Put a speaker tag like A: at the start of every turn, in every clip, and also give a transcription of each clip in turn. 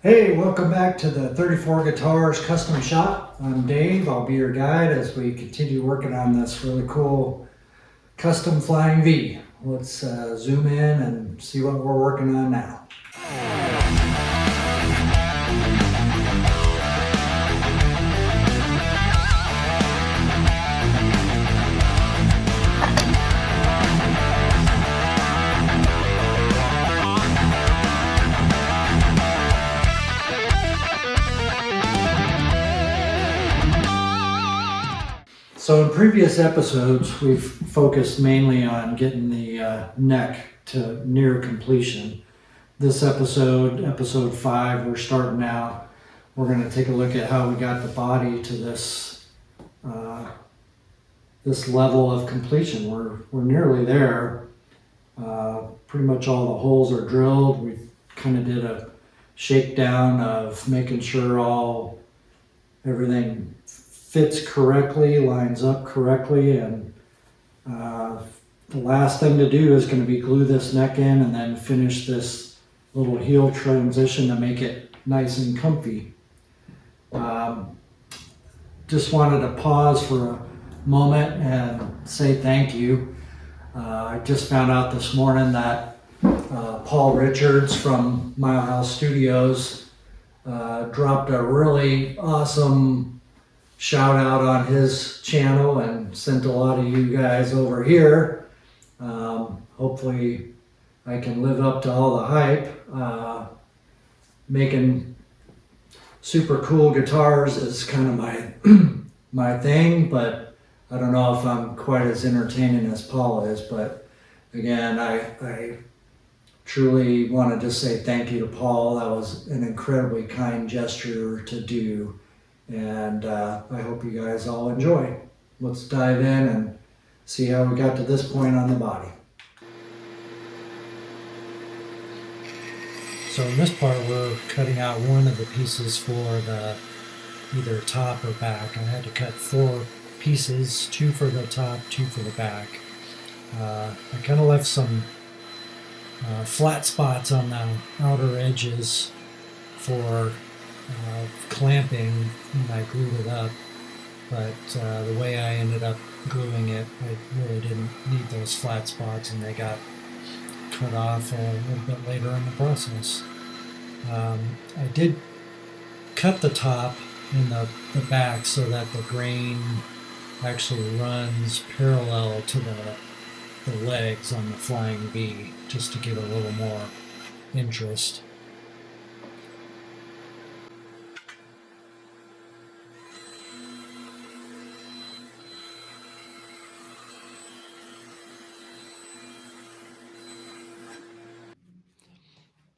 A: Hey, welcome back to the 34 Guitars Custom Shop. I'm Dave. I'll be your guide as we continue working on this really cool custom Flying V. Let's zoom in and see what we're working on now. So in previous episodes, we've focused mainly on getting the neck to near completion. This episode, episode 5, we're starting out. We're going to take a look at how we got the body to this this level of completion. We're nearly there. Pretty much all the holes are drilled. We kind of did a shakedown of making sure everything fits correctly, lines up correctly, and the last thing to do is going to be glue this neck in and then finish this little heel transition to make it nice and comfy. Just wanted to pause for a moment and say thank you. I just found out this morning that Paul Richards from Mile House Studios dropped a really awesome shout out on his channel and sent a lot of you guys over here. Hopefully I can live up to all the hype. Making super cool guitars is kind of my thing, but I don't know if I'm quite as entertaining as Paul is. But again, I truly want to just say thank you to Paul. That was an incredibly kind gesture to do, and I hope you guys all enjoy. Let's dive in and see how we got to this point on the body. So in this part, we're cutting out one of the pieces for the either top or back. I had to cut 4 pieces, 2 for the top, 2 for the back. I kind of left some flat spots on the outer edges for clamping when I glued it up, but the way I ended up gluing it, I really didn't need those flat spots, and they got cut off a little bit later in the process. I did cut the top and the back so that the grain actually runs parallel to the legs on the Flying V, just to give it a little more interest.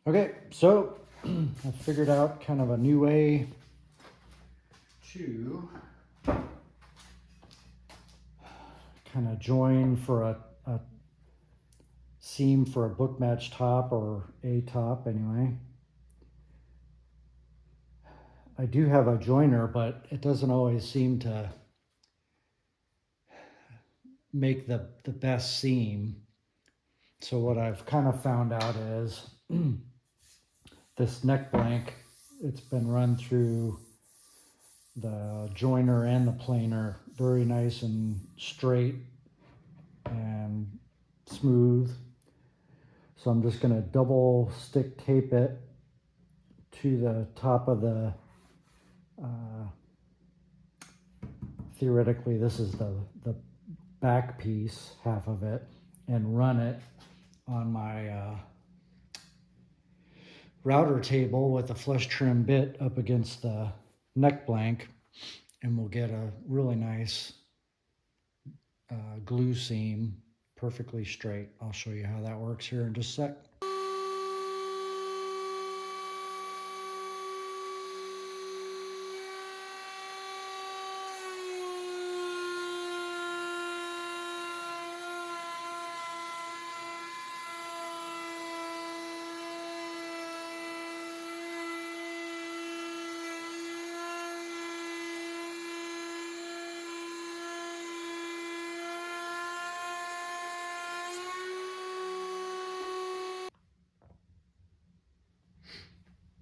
A: Okay, so I figured out kind of a new way to kind of join for a seam for a book match top, or a top anyway. I do have a joiner, but it doesn't always seem to make the best seam. So what I've kind of found out is this neck blank, it's been run through the joiner and the planer very nice and straight and smooth. So I'm just going to double stick tape it to the top of the theoretically this is the back piece, half of it, and run it on my router table with a flush trim bit up against the neck blank, and we'll get a really nice glue seam, perfectly straight. I'll show you how that works here in just a sec.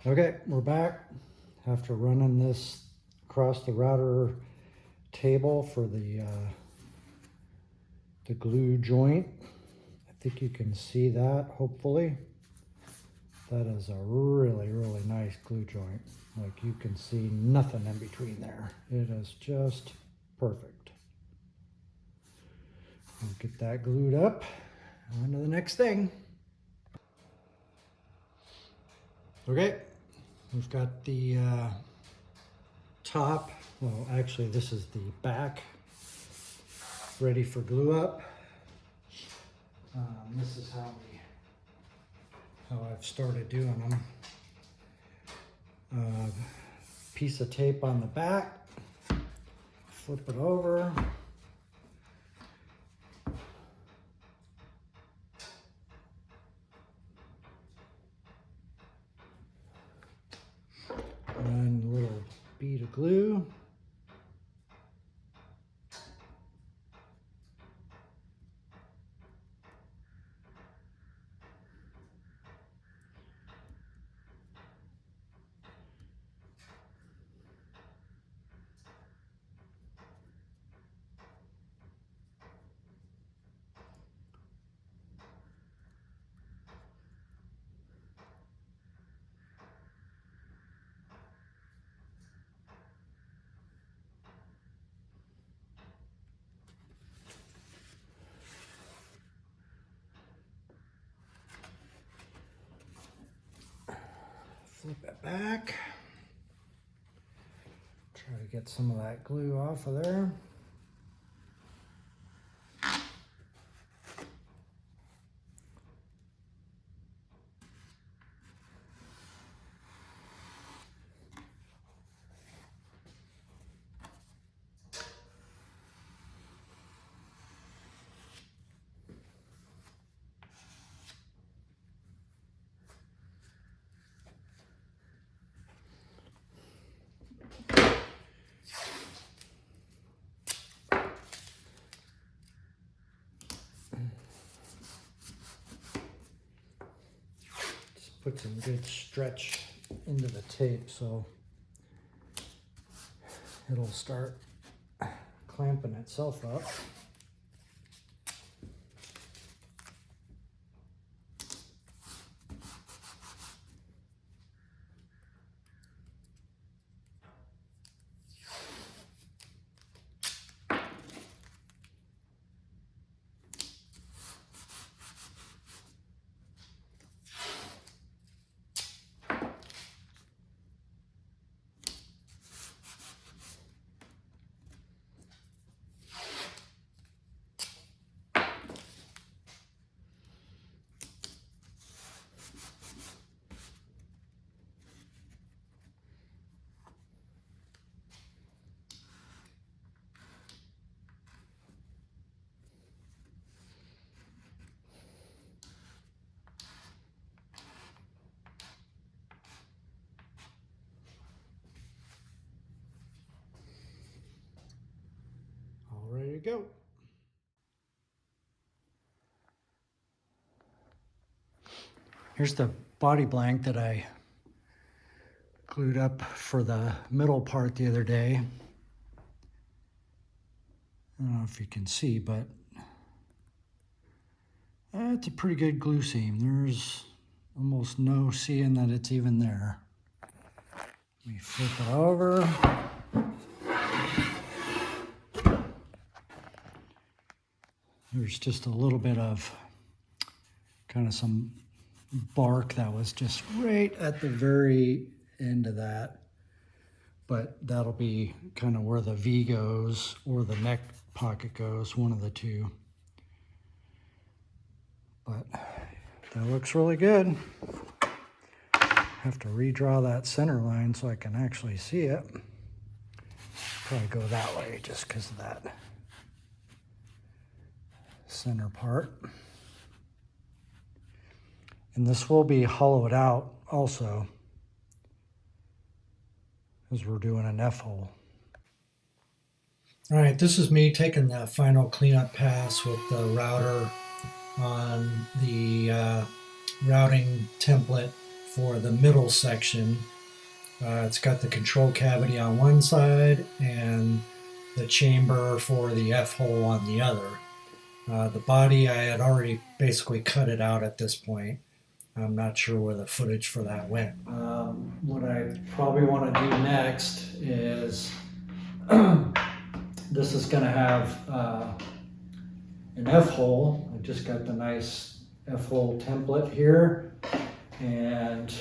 A: Okay, we're back after running this across the router table for the glue joint. I think you can see that, hopefully. That is a really, really nice glue joint. Like, you can see nothing in between there. It is just perfect. We'll get that glued up. On to the next thing. Okay, we've got the top, well actually this is the back, ready for glue up. This is how I've started doing them. Piece of tape on the back, flip it over. And a little bead of glue. Flip it back. Try to get some of that glue off of there. Put some good stretch into the tape so it'll start clamping itself up. Ready to go. Here's the body blank that I glued up for the middle part the other day. I don't know if you can see, but it's a pretty good glue seam. There's almost no seeing that it's even there. Let me flip it over. There's just a little bit of kind of some bark that was just right at the very end of that. But that'll be kind of where the V goes or the neck pocket goes, one of the two. But that looks really good. Have to redraw that center line so I can actually see it. Probably go that way just because of that center part. And this will be hollowed out also, as we're doing an F-hole. All right, this is me taking the final cleanup pass with the router on the routing template for the middle section. It's got the control cavity on one side and the chamber for the F-hole on the other. The body, I had already basically cut it out at this point. I'm not sure where the footage for that went. What I probably want to do next is this is going to have an F-hole. I just got the nice F-hole template here, and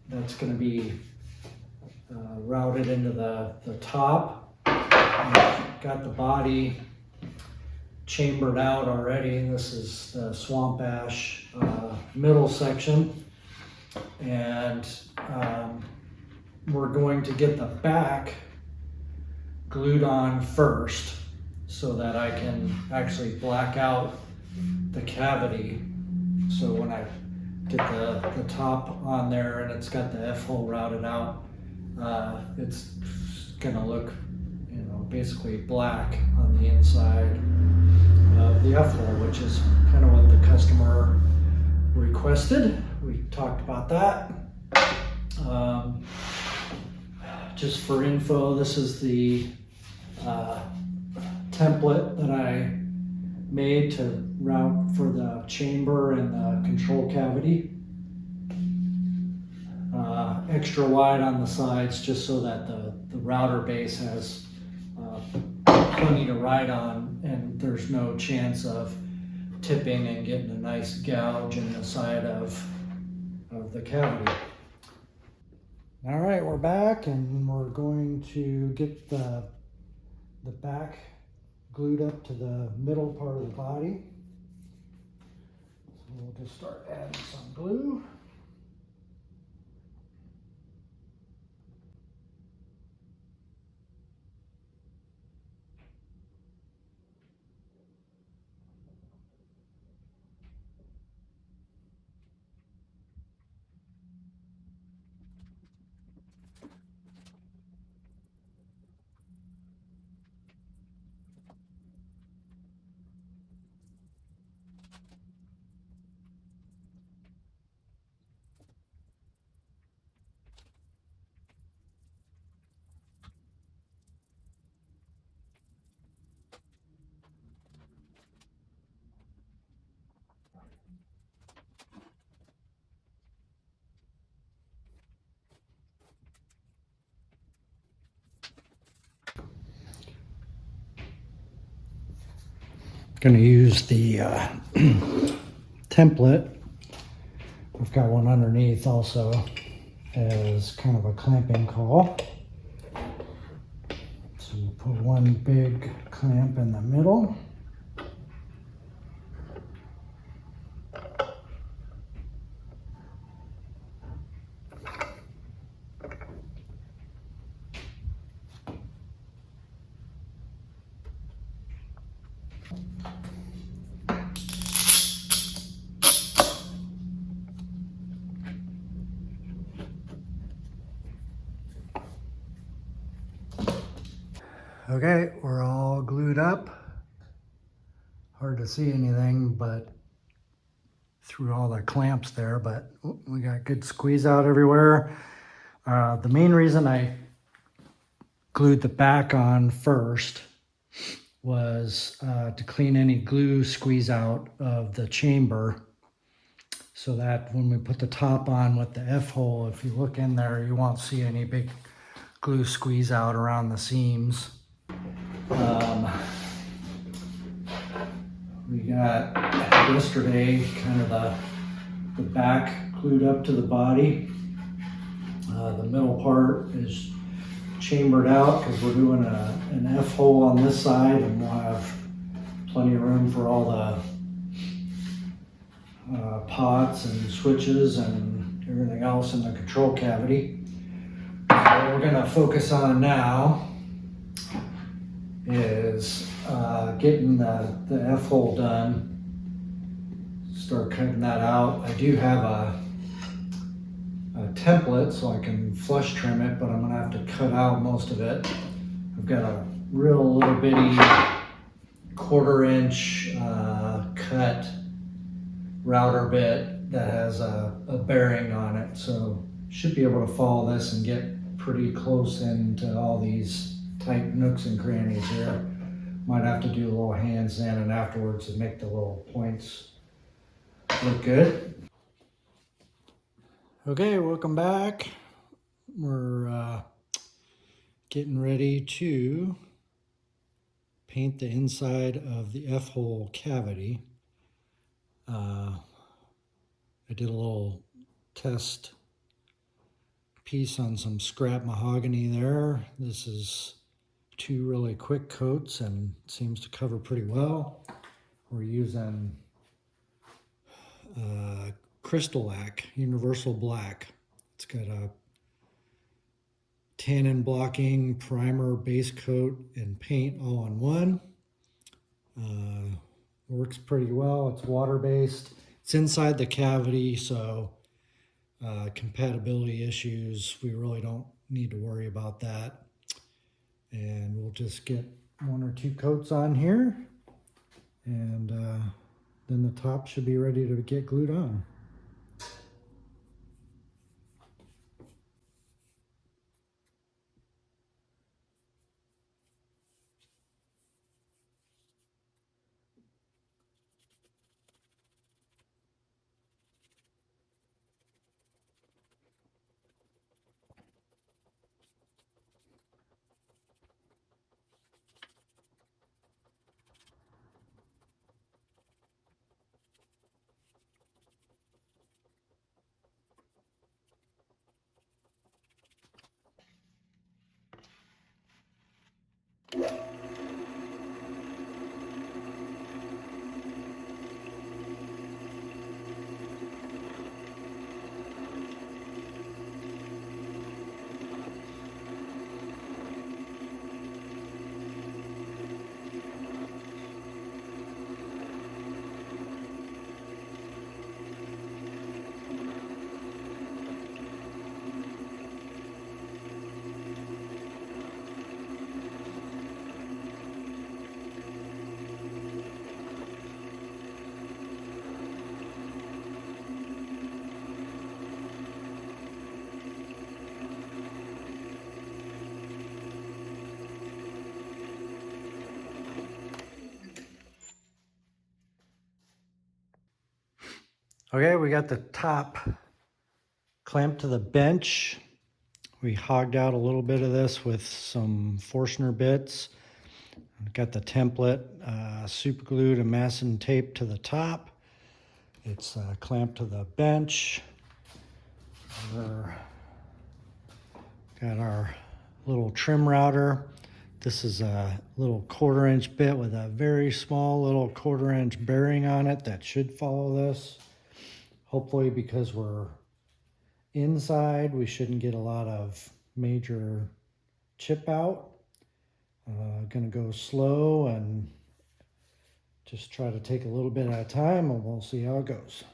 A: that's going to be routed into the top. I've got the body chambered out already. This is the swamp ash middle section, and we're going to get the back glued on first so that I can actually black out the cavity. So when I get the top on there and it's got the F-hole routed out, it's gonna look, basically black on the inside of the F-hole, which is kind of what the customer requested. We talked about that. Just for info, this is the template that I made to route for the chamber and the control cavity. Extra wide on the sides just so that the router base has plenty to ride on and there's no chance of tipping and getting a nice gouge in the side of the cavity. All right, we're back and we're going to get the back glued up to the middle part of the body. So we'll just start adding some glue. Going to use the template. I've got one underneath also as kind of a clamping call. So we'll put one big clamp in the middle. Okay, we're all glued up. Hard to see anything but through all the clamps there, but we got good squeeze out everywhere. The main reason I glued the back on first was to clean any glue squeeze out of the chamber so that when we put the top on with the F-hole, if you look in there, you won't see any big glue squeeze out around the seams. We got yesterday kind of the back glued up to the body. The middle part is chambered out because we're doing an F-hole on this side, and we'll have plenty of room for all the pots and switches and everything else in the control cavity. So what we're going to focus on now is getting the F-hole done. Start cutting that out. I do have a template so I can flush trim it, but I'm gonna have to cut out most of it. I've got a real little bitty 1/4 inch cut router bit that has a bearing on it. So should be able to follow this and get pretty close into all these tight nooks and crannies here. Might have to do a little hand sanding afterwards to make the little points look good. Okay, welcome back. We're getting ready to paint the inside of the F-hole cavity. I did a little test piece on some scrap mahogany there. This is 2 really quick coats and seems to cover pretty well. We're using Crystal-Lac, Universal Black. It's got a tannin blocking primer, base coat, and paint all in one. Works pretty well. It's water-based. It's inside the cavity, so compatibility issues, we really don't need to worry about that. And we'll just get 1 or 2 coats on here, and then the top should be ready to get glued on. Okay, we got the top clamped to the bench. We hogged out a little bit of this with some Forstner bits. Got the template super glued and masking tape to the top. It's clamped to the bench. We're got our little trim router. This is a little 1/4 inch bit with a very small little 1/4 inch bearing on it that should follow this. Hopefully, because we're inside, we shouldn't get a lot of major chip out. Gonna go slow and just try to take a little bit at a time, and we'll see how it goes.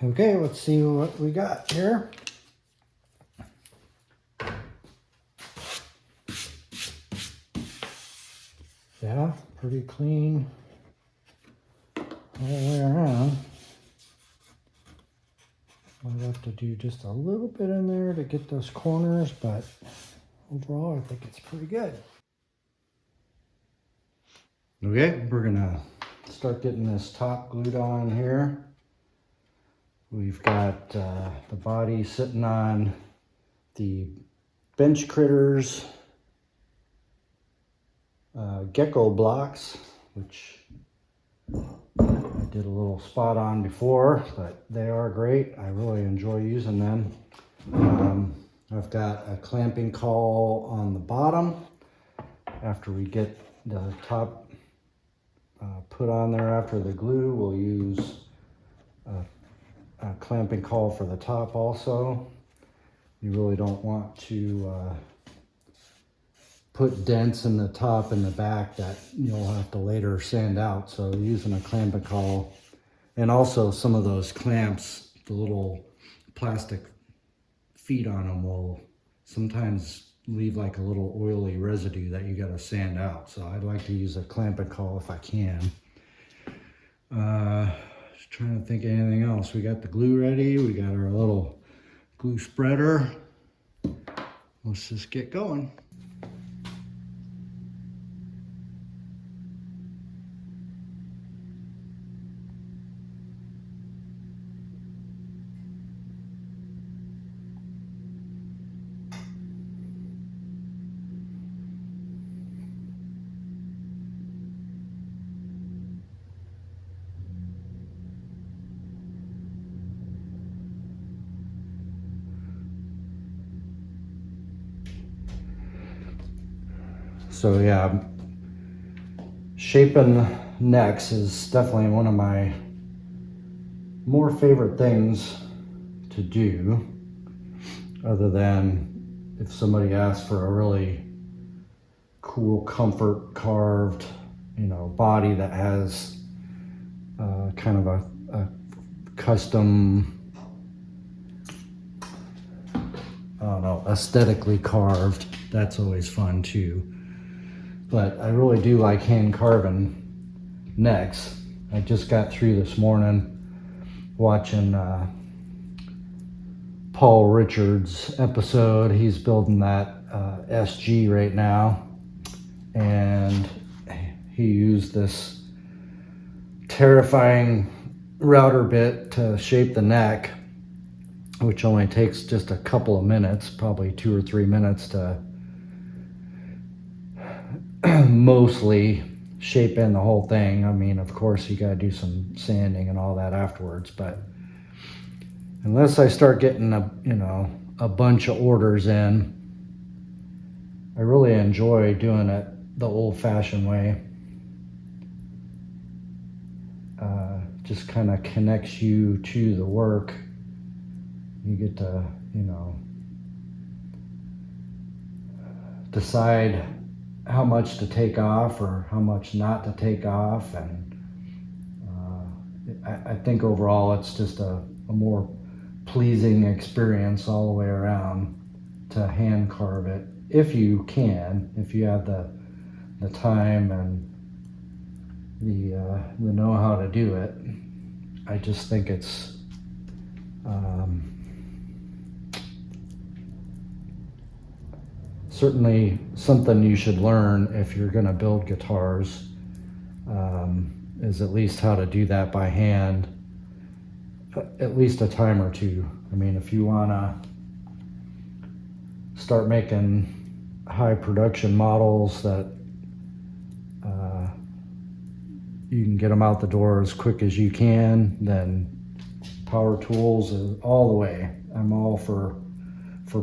A: Okay, let's see what we got here. Yeah, pretty clean all the way around. I'll have to do just a little bit in there to get those corners, but overall I think it's pretty good. Okay, we're gonna start getting this top glued on here. We've got the body sitting on the bench critters gecko blocks, which I did a little spot on before, but they are great. I really enjoy using them. I've got a clamping caul on the bottom. After we get the top put on there after the glue, we'll use a clamping caul for the top also. You really don't want to put dents in the top and the back that you'll have to later sand out. So using a clamping caul, and also some of those clamps, the little plastic feet on them will sometimes leave like a little oily residue that you got to sand out. So I'd like to use a clamping caul if I can. Just trying to think of anything else. We got the glue ready. We got our little glue spreader. Let's just get going. So yeah, shaping necks is definitely one of my more favorite things to do, other than if somebody asks for a really cool comfort carved, body that has kind of a custom, I don't know, aesthetically carved. That's always fun too. But I really do like hand carving necks. I just got through this morning watching Paul Richards' episode. He's building that SG right now, and he used this terrifying router bit to shape the neck, which only takes just a couple of minutes, probably 2 or 3 minutes to mostly shape in the whole thing. I mean, of course, you got to do some sanding and all that afterwards, but unless I start getting a bunch of orders in, I really enjoy doing it the old-fashioned way. Just kind of connects you to the work. You get to, decide how much to take off or how much not to take off, and I think overall it's just a more pleasing experience all the way around to hand carve it, if you can, if you have the time and the know-how to do it. I just think it's certainly something you should learn if you're going to build guitars, is at least how to do that by hand, at least a time or two. I mean, if you want to start making high production models that you can get them out the door as quick as you can, then power tools is all the way. I'm all for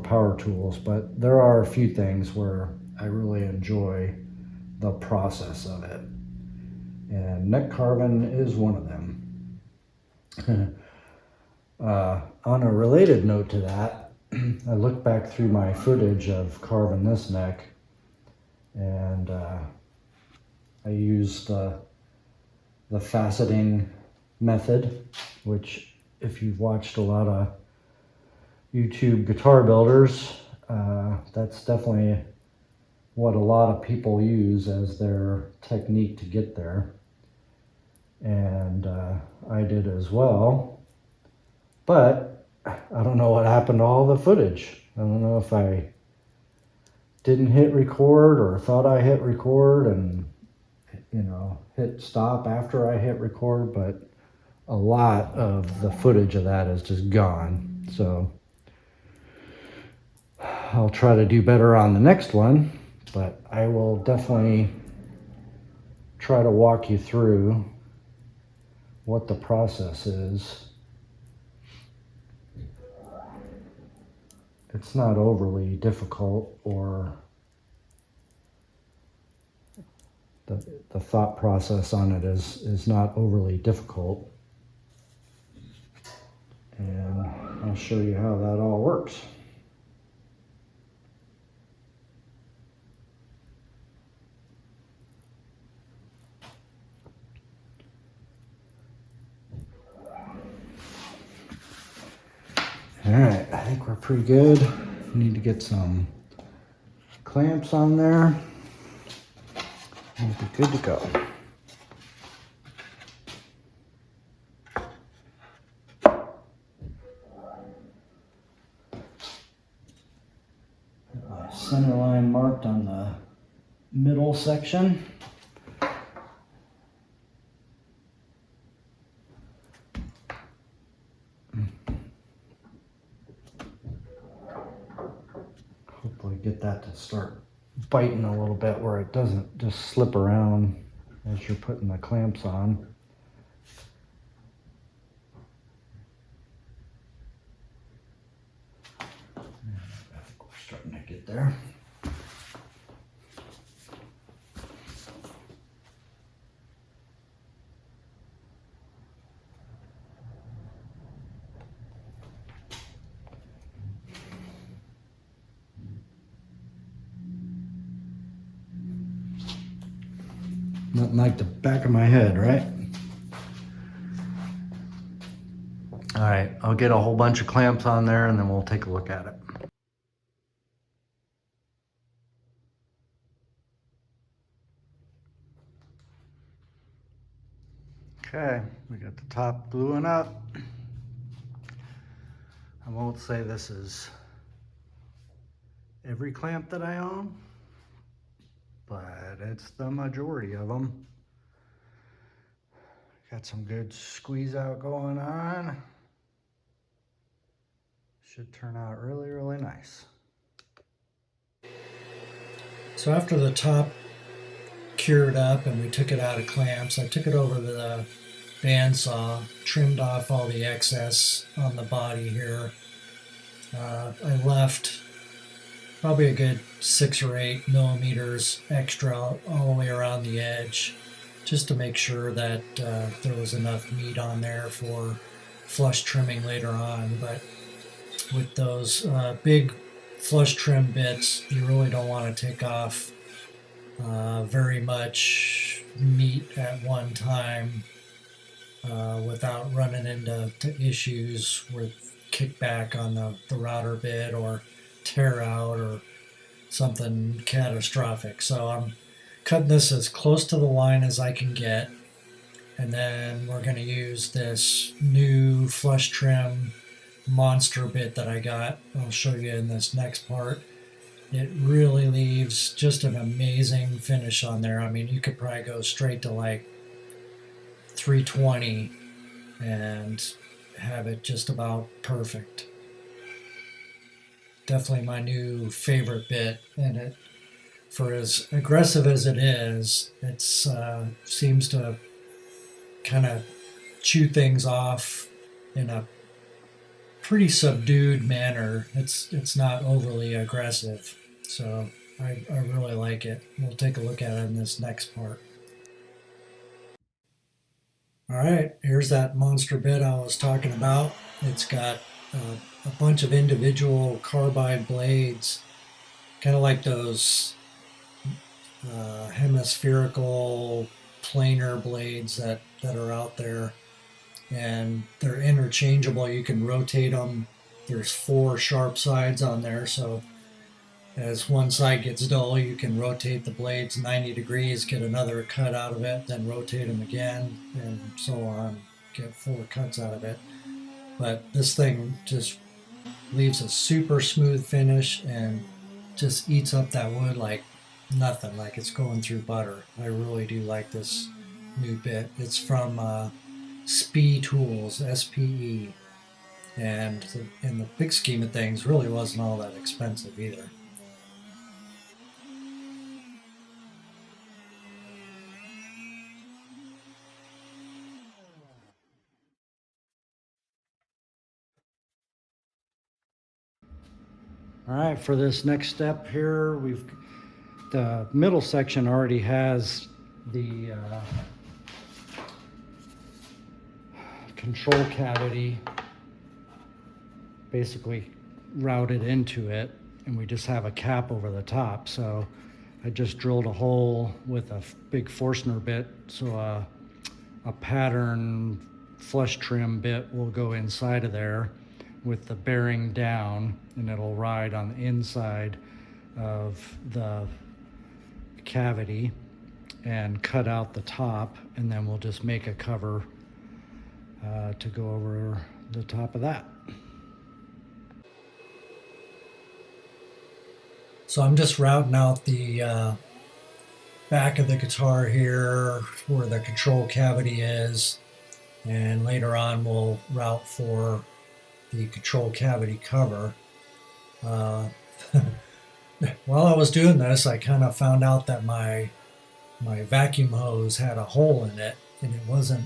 A: power tools, but there are a few things where I really enjoy the process of it, and neck carving is one of them. On a related note to that, I looked back through my footage of carving this neck, and I used the faceting method, which if you've watched a lot of YouTube guitar builders, that's definitely what a lot of people use as their technique to get there. And I did as well. But I don't know what happened to all the footage. I don't know if I didn't hit record or thought I hit record and, you know, hit stop after I hit record, but a lot of the footage of that is just gone. So I'll try to do better on the next one, but I will definitely try to walk you through what the process is. It's not overly difficult, or the thought process on it is not overly difficult. And I'll show you how that all works. All right, I think we're pretty good. Need to get some clamps on there. We'll be good to go. Got my center line marked on the middle section. Hopefully get that to start biting a little bit where it doesn't just slip around as you're putting the clamps on. I think we're starting to get there. Nothing like the back of my head, right? All right, I'll get a whole bunch of clamps on there and then we'll take a look at it. Okay, we got the top gluing up. I won't say this is every clamp that I own, but it's the majority of them. Got some good squeeze out going on. Should turn out really, really nice. So after the top cured up and we took it out of clamps, I took it over to the bandsaw, trimmed off all the excess on the body here. I left probably a good 6 or 8 millimeters extra all the way around the edge, just to make sure that there was enough meat on there for flush trimming later on. But with those big flush trim bits, you really don't want to take off very much meat at one time without running into issues with kickback on the router bit or tear out or something catastrophic. So I'm cutting this as close to the line as I can get, and then we're going to use this new flush trim monster bit that I got. I'll show you in this next part. It really leaves just an amazing finish on there. I mean, you could probably go straight to like 320 and have it just about perfect. Definitely my new favorite bit, and it, for as aggressive as it is, it seems to kind of chew things off in a pretty subdued manner. It's not overly aggressive, so I really like it. We'll take a look at it in this next part. All right, here's that monster bit I was talking about. It's got a bunch of individual carbide blades, kind of like those hemispherical planer blades that are out there. and they're interchangeable. You can rotate them. There's 4 sharp sides on there, so as one side gets dull, you can rotate the blades 90 degrees, get another cut out of it, then rotate them again, and so on, get 4 cuts out of it. But this thing just leaves a super smooth finish and just eats up that wood like nothing, like it's going through butter. I really do like this new bit. It's from SPE Tools, SPE, and in the big scheme of things, really wasn't all that expensive either. All right, for this next step here, the middle section already has the control cavity basically routed into it, and we just have a cap over the top. So I just drilled a hole with a big Forstner bit, so a pattern flush trim bit will go inside of there with the bearing down, and it'll ride on the inside of the cavity and cut out the top, and then we'll just make a cover to go over the top of that. So I'm just routing out the back of the guitar here where the control cavity is, and later on we'll route for the control cavity cover. While I was doing this, I kind of found out that my vacuum hose had a hole in it, and it wasn't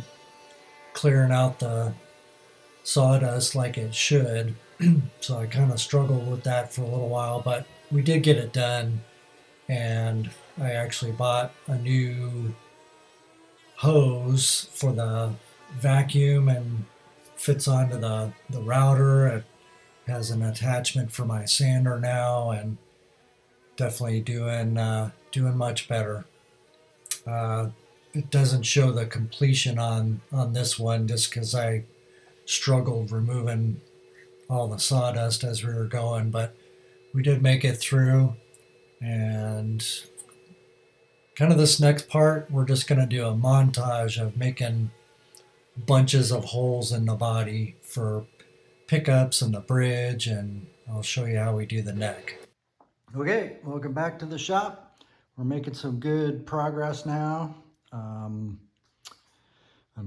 A: clearing out the sawdust like it should. So I kind of struggled with that for a little while, but we did get it done, and I actually bought a new hose for the vacuum and fits onto the router. It has an attachment for my sander now, and definitely doing much better. It doesn't show the completion on this one just because I struggled removing all the sawdust as we were going, but we did make it through. And kind of this next part, we're just going to do a montage of making bunches of holes in the body for pickups and the bridge, and I'll show you how we do the neck. Okay, welcome back to the shop. We're making some good progress now. I'm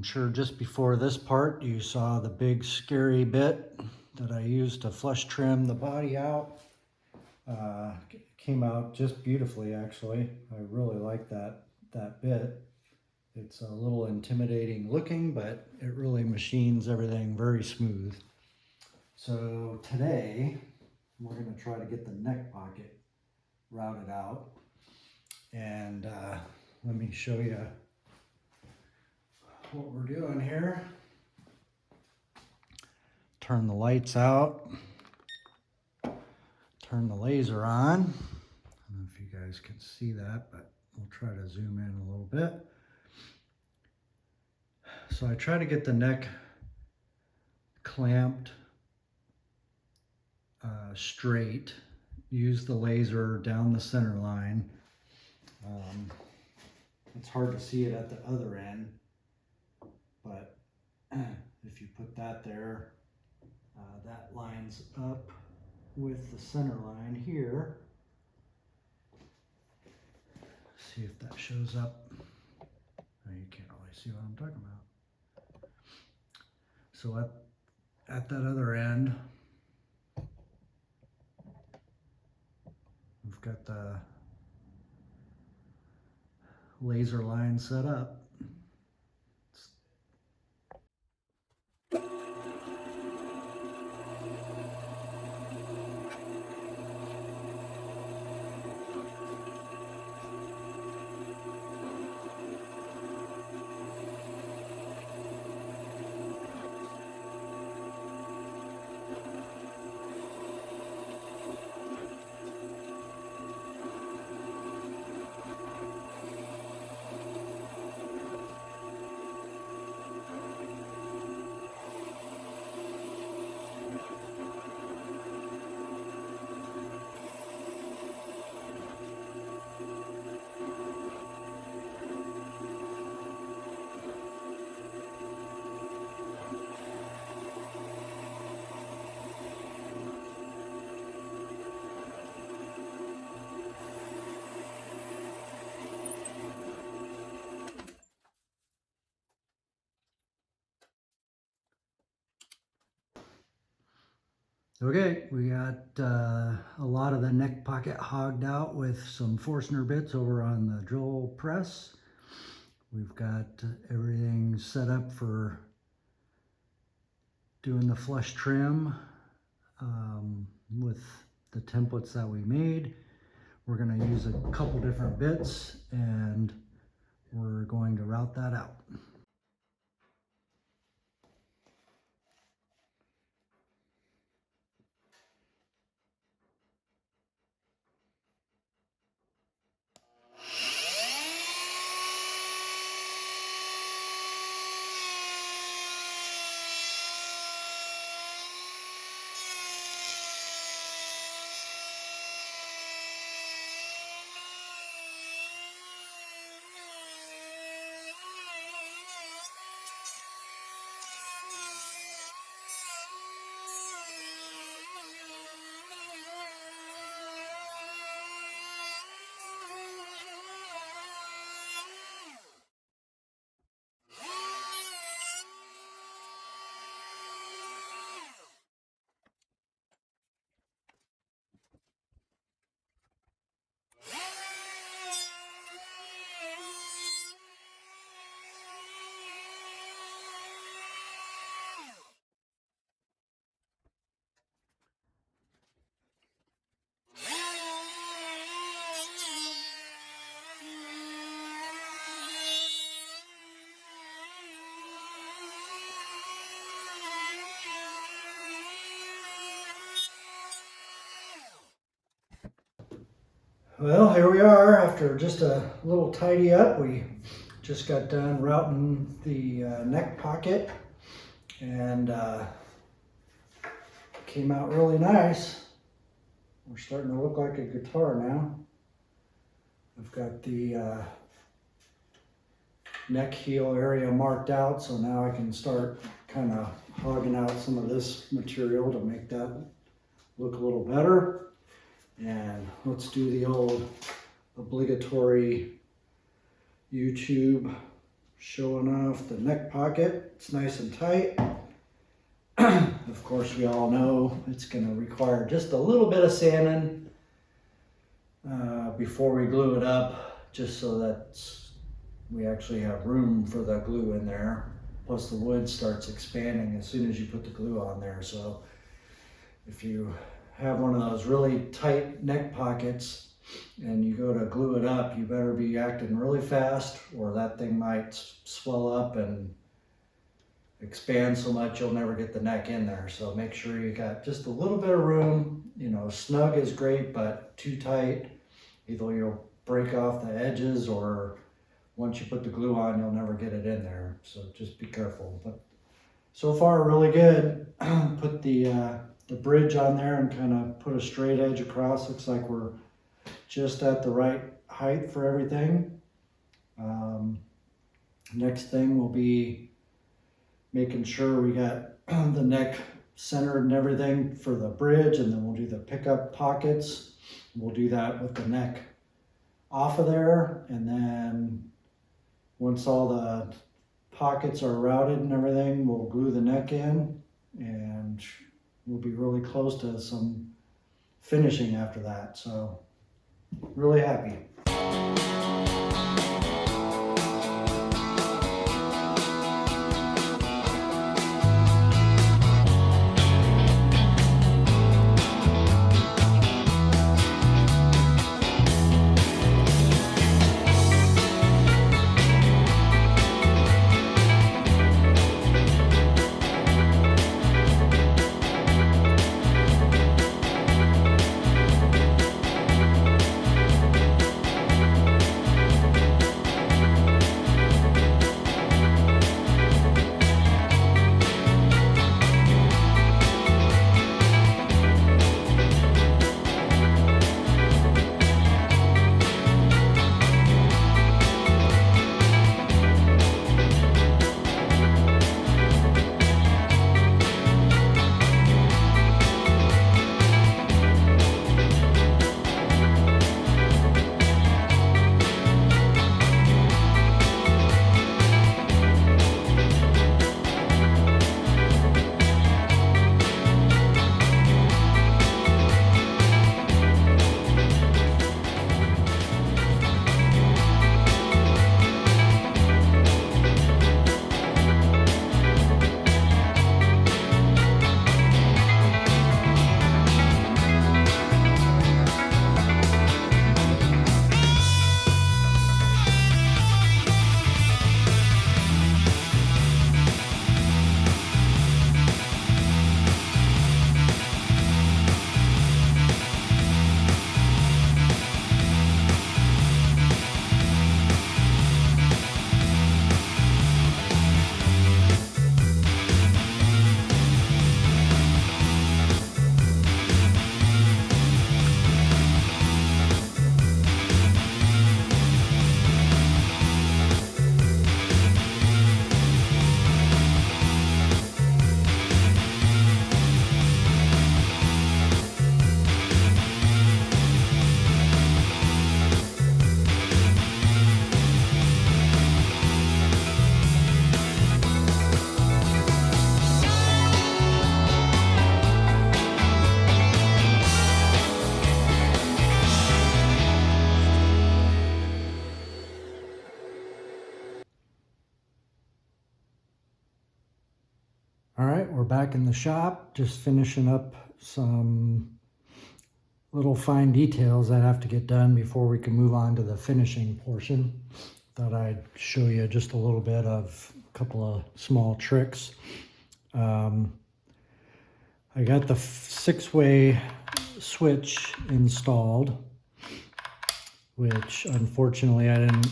A: sure just before this part you saw the big scary bit that I used to flush trim the body out. Came out just beautifully, actually. I really like that bit. It's a little intimidating looking, but it really machines everything very smooth. So today we're going to try to get the neck pocket routed out, and let me show you what we're doing here. Turn the lights out, turn the laser on. I don't know if you guys can see that, but we'll try to zoom in a little bit. So I try to get the neck clamped straight. Use the laser down the center line. It's hard to see it at the other end, but if you put that there, that lines up with the center line here. See if that shows up. Oh, you can't really see what I'm talking about. So at that other end, we've got the laser line set up. Okay, we got a lot of the neck pocket hogged out with some Forstner bits over on the drill press. We've got everything set up for doing the flush trim with the templates that we made. We're going to use a couple different bits and we're going to route that out. Well, here we are after just a little tidy up. We just got done routing the neck pocket and came out really nice. We're starting to look like a guitar now. I've got the neck heel area marked out, so now I can start kind of hogging out some of this material to make that look a little better. And let's do the old obligatory YouTube showing off the neck pocket. It's nice and tight. Of course, we all know it's going to require just a little bit of sanding before we glue it up, just so that we actually have room for the glue in there. Plus the wood starts expanding as soon as you put the glue on there. So if you have one of those really tight neck pockets and you go to glue it up, you better be acting really fast or that thing might swell up and expand so much you'll never get the neck in there. So make sure you got just a little bit of room. You know, snug is great, but too tight, either you'll break off the edges or once you put the glue on, you'll never get it in there. So just be careful. But so far, really good. Put the bridge on there and kind of put a straight edge across. Looks like we're just at the right height for everything. Next thing will be making sure we got the neck centered and everything for the bridge, and then we'll do the pickup pockets. We'll do that with the neck off of there, and then once all the pockets are routed and everything, we'll glue the neck in and we'll be really close to some finishing after that. So really happy. All right, we're back in the shop, just finishing up some little fine details that have to get done before we can move on to the finishing portion. Thought I'd show you just a little bit of a couple of small tricks. I got the 6-way switch installed, which unfortunately I didn't,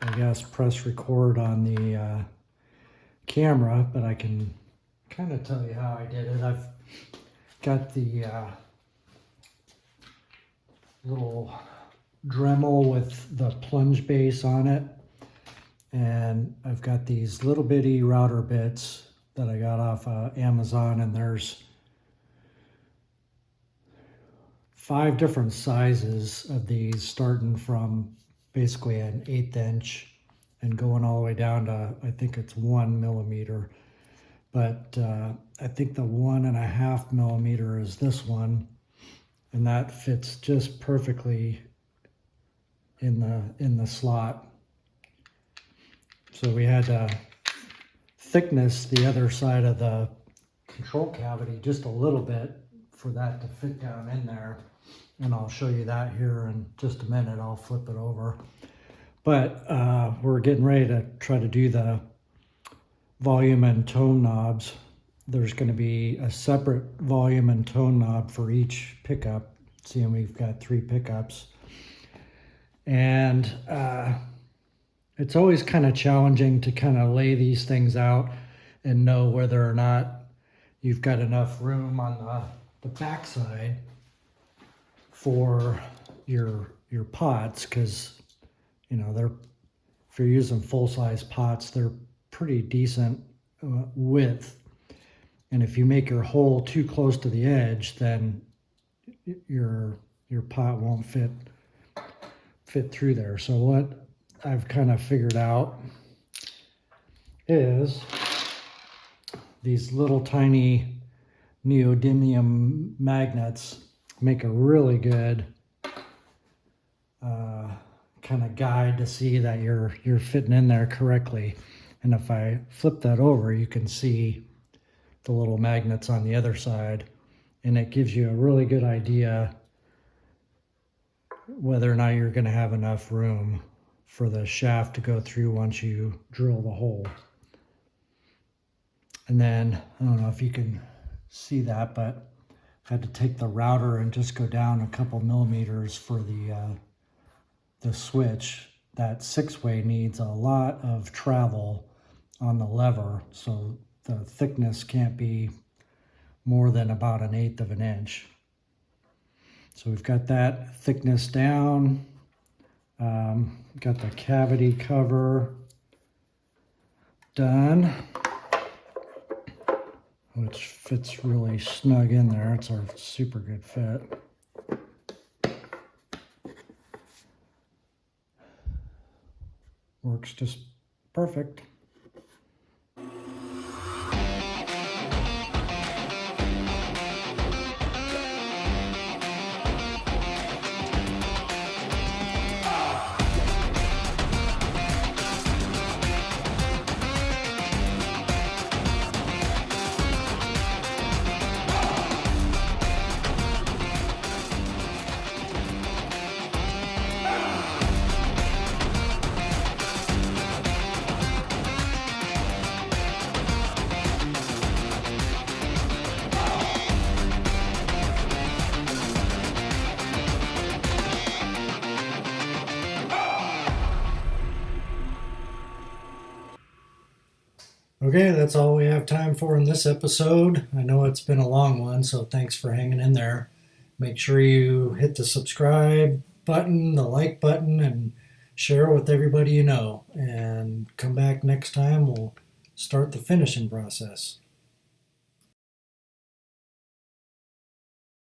A: I guess, press record on the camera, but I can kind of tell you how I did it. I've got the little Dremel with the plunge base on it, and I've got these little bitty router bits that I got off Amazon, and there's 5 different sizes of these, starting from basically an 1/8 inch and going all the way down to, I think it's 1 millimeter. But I think the 1.5 millimeter is this one, and that fits just perfectly in the slot. So we had to thickness the other side of the control cavity just a little bit for that to fit down in there, and I'll show you that here in just a minute. I'll flip it over. But we're getting ready to try to do the volume and tone knobs. There's going to be a separate volume and tone knob for each pickup. See, we've got 3 pickups. And it's always kind of challenging to kind of lay these things out and know whether or not you've got enough room on the backside for your pots, because you know, if you're using full-size pots, they're pretty decent width, and if you make your hole too close to the edge, then your pot won't fit through there. So what I've kind of figured out is these little tiny neodymium magnets make a really good kind of guide to see that you're fitting in there correctly. And if I flip that over, you can see the little magnets on the other side, and it gives you a really good idea whether or not you're going to have enough room for the shaft to go through once you drill the hole. And then, I don't know if you can see that, but I had to take the router and just go down a couple millimeters for the switch. That 6-way needs a lot of travel on the lever, so the thickness can't be more than about 1/8 of an inch. So we've got that thickness down. Got the cavity cover done, which fits really snug in there. It's a super good fit. Works just perfect. Okay, that's all we have time for in this episode. I know it's been a long one, so thanks for hanging in there. Make sure you hit the subscribe button, the like button, and share it with everybody you know. And come back next time, we'll start the finishing process.